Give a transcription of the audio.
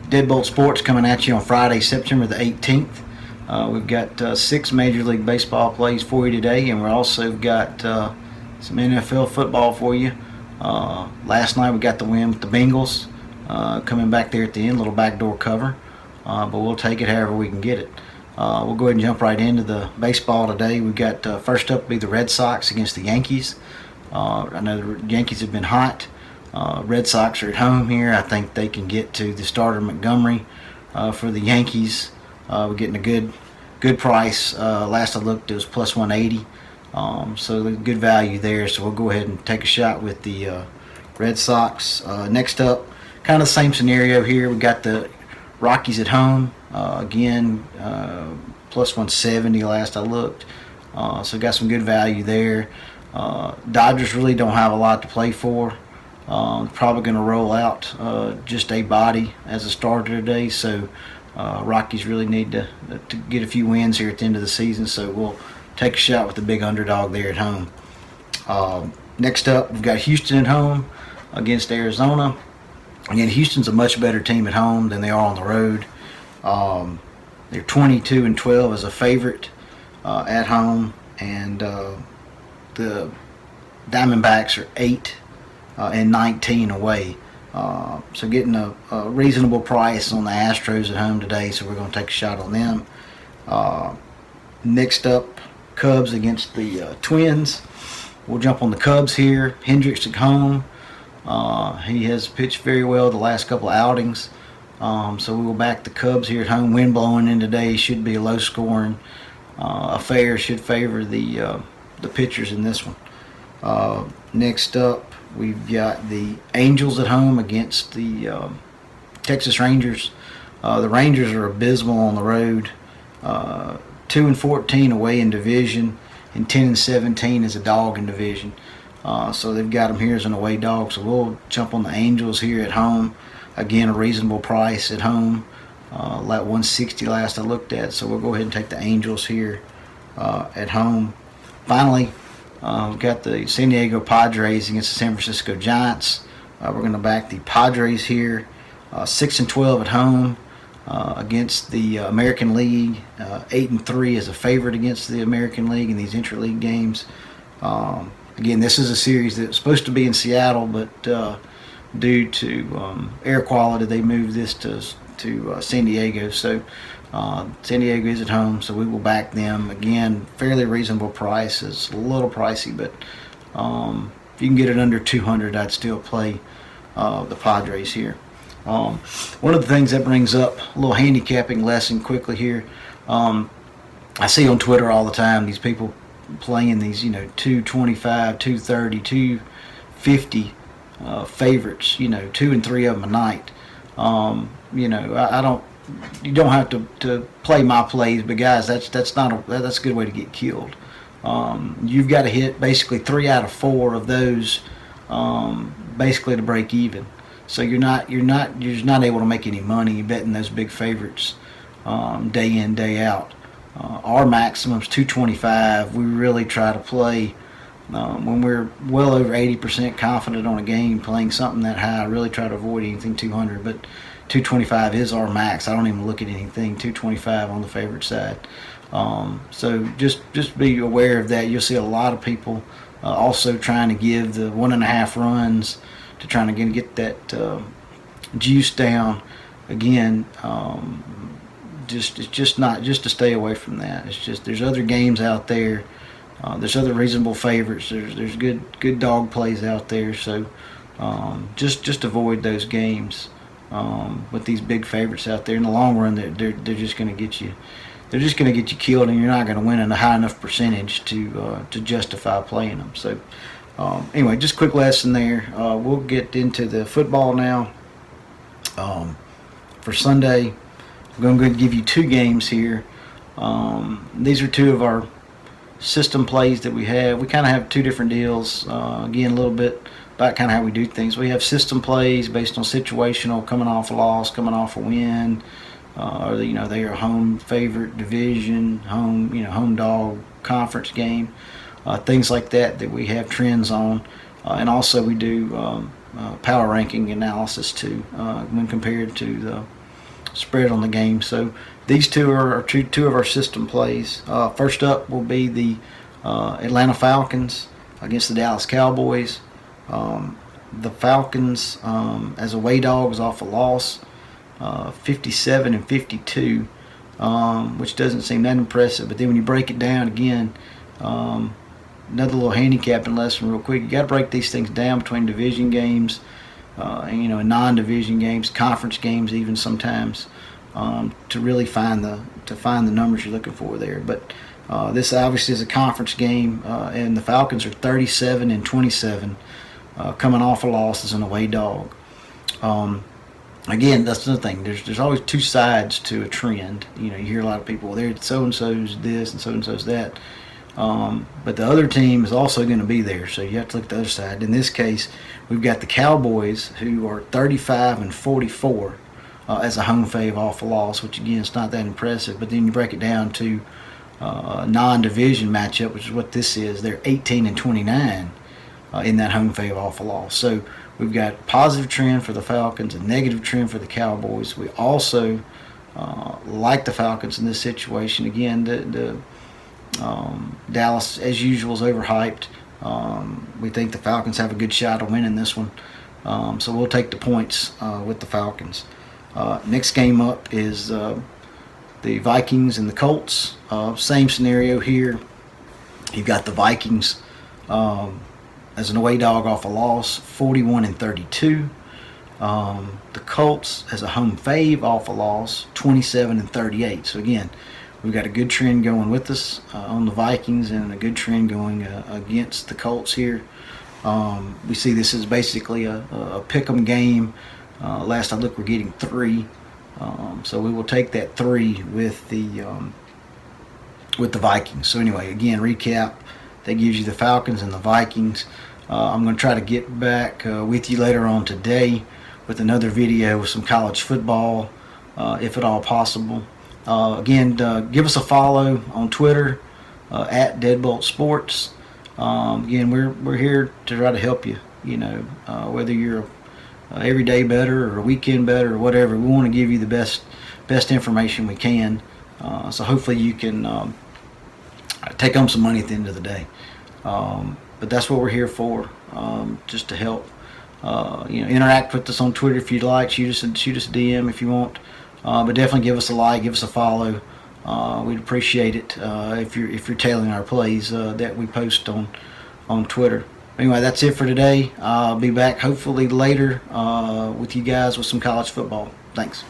Deadbolt Sports coming at you on Friday, September the 18th. We've got 6 Major League Baseball plays for you today, and we've also got some NFL football for you. Last night we got the win with the Bengals, coming back there at the end, little backdoor cover, but we'll take it however we can get it. We'll go ahead and jump right into the baseball today. We've got first up will be the Red Sox against the Yankees. I know the Yankees have been hot. Red Sox are at home here. I think they can get to the starter Montgomery for the Yankees. We're getting a good price. Last I looked, it was plus 180. So good value there. So we'll go ahead and take a shot with the Red Sox. Next up, kind of the same scenario here. We got the Rockies at home. Again, plus 170 last I looked. So got some good value there. Dodgers really don't have a lot to play for. Probably going to roll out just a body as a starter today. So Rockies really need to get a few wins here at the end of the season. So we'll take a shot with the big underdog there at home. Next up, we've got Houston at home against Arizona. Again, Houston's a much better team at home than they are on the road. They're 22-12 as a favorite at home, and the Diamondbacks are 8-19 away. So getting a reasonable price on the Astros at home today, so we're going to take a shot on them. Next up, Cubs against the Twins. We'll jump on the Cubs here. Hendricks at home. He has pitched very well the last couple of outings. So we will back the Cubs here at home. Wind blowing in today, should be a low-scoring affair. Should favor the pitchers in this one. Next up, we've got the Angels at home against the Texas Rangers. The Rangers are abysmal on the road. 2-14 away in division, and 10-17 as a dog in division. So they've got them here as an away dog. So we'll jump on the Angels here at home. Again, a reasonable price at home. Like 160 last I looked at. So we'll go ahead and take the Angels here at home. Finally, we've got the San Diego Padres against the San Francisco Giants. We're going to back the Padres here. 6-12 at home against the American League. 8-3 as a favorite against the American League in these intra-league games. Again, this is a series that's supposed to be in Seattle, but due to air quality, they moved this to San Diego. So San Diego is at home, so we will back them. Again, fairly reasonable price. It's a little pricey, but if you can get it under 200, I'd still play the Padres here. One of the things that brings up a little handicapping lesson quickly here. I see on Twitter all the time these people playing these, 225, 230, 250 favorites, 2 and 3 of them a night. I don't. You don't have to play my plays, but guys, that's a good way to get killed. You've got to hit basically 3 out of 4 of those, basically to break even. So you're just not able to make any money betting those big favorites day in, day out. Our maximum's 225. We really try to play when we're well over 80% confident on a game, playing something that high. I really try to avoid anything 200, but 225 is our max. I don't even look at anything 225 on the favorite side. So just be aware of that. You'll see a lot of people also trying to give the 1.5 runs to trying to get that juice down. Again, it's just to stay away from that. It's just there's other games out there. There's other reasonable favorites. There's good dog plays out there. So just avoid those games with these big favorites out there. In the long run, they're just going to get you. They're just going to get you killed, and you're not going to win in a high enough percentage to justify playing them. So anyway, just a quick lesson there. We'll get into the football now. For Sunday, I'm going to give you 2 games here. These are 2 of our system plays that we have. We kind of have 2 different deals. Again, a little bit about kind of how we do things. We have system plays based on situational, coming off a loss, coming off a win, or they are home favorite, division, home dog, conference game, things like that we have trends on, and also we do power ranking analysis too when compared to spread on the game. So these two are two of our system plays. First up will be the Atlanta Falcons against the Dallas Cowboys. The Falcons, as away dogs, off a loss, 57-52, which doesn't seem that impressive. But then when you break it down again, another little handicapping lesson real quick. You got to break these things down between division games, and non-division games, conference games, even sometimes, to really find the numbers you're looking for there. But this obviously is a conference game, and the Falcons are 37-27, coming off a loss as an away dog. Again, that's another thing. There's always two sides to a trend. You hear a lot of people, well, there so and so's this and so's that. But the other team is also going to be there, so you have to look at the other side. In this case, we've got the Cowboys, who are 35-44 as a home fave off a loss, which again is not that impressive. But then you break it down to a non-division matchup, which is what this is. They're 18-29 in that home fave off a loss. So we've got a positive trend for the Falcons, a negative trend for the Cowboys. We also like the Falcons in this situation. Again, the Dallas, as usual, is overhyped. We think the Falcons have a good shot of winning this one. So we'll take the points with the Falcons. Next game up is the Vikings and the Colts. Same scenario here. You've got the Vikings as an away dog off a loss, 41-32. The Colts as a home fave off a loss, 27-38. So again, we've got a good trend going with us on the Vikings, and a good trend going against the Colts here. We see this is basically a pick'em game. Last I looked, we're getting 3. So we will take that 3 with the Vikings. So anyway, again, recap. That gives you the Falcons and the Vikings. I'm going to try to get back with you later on today with another video with some college football, if at all possible. Again, give us a follow on Twitter at Deadbolt Sports. Again, we're here to try to help you. Whether you're a everyday bettor or a weekend bettor or whatever, we want to give you the best information we can. So hopefully you can take home some money at the end of the day. But that's what we're here for, just to help. Interact with us on Twitter if you'd like. Shoot us a DM if you want. But definitely give us a like, give us a follow. We'd appreciate it if you're tailing our plays that we post on Twitter. Anyway, that's it for today. I'll be back hopefully later with you guys with some college football. Thanks.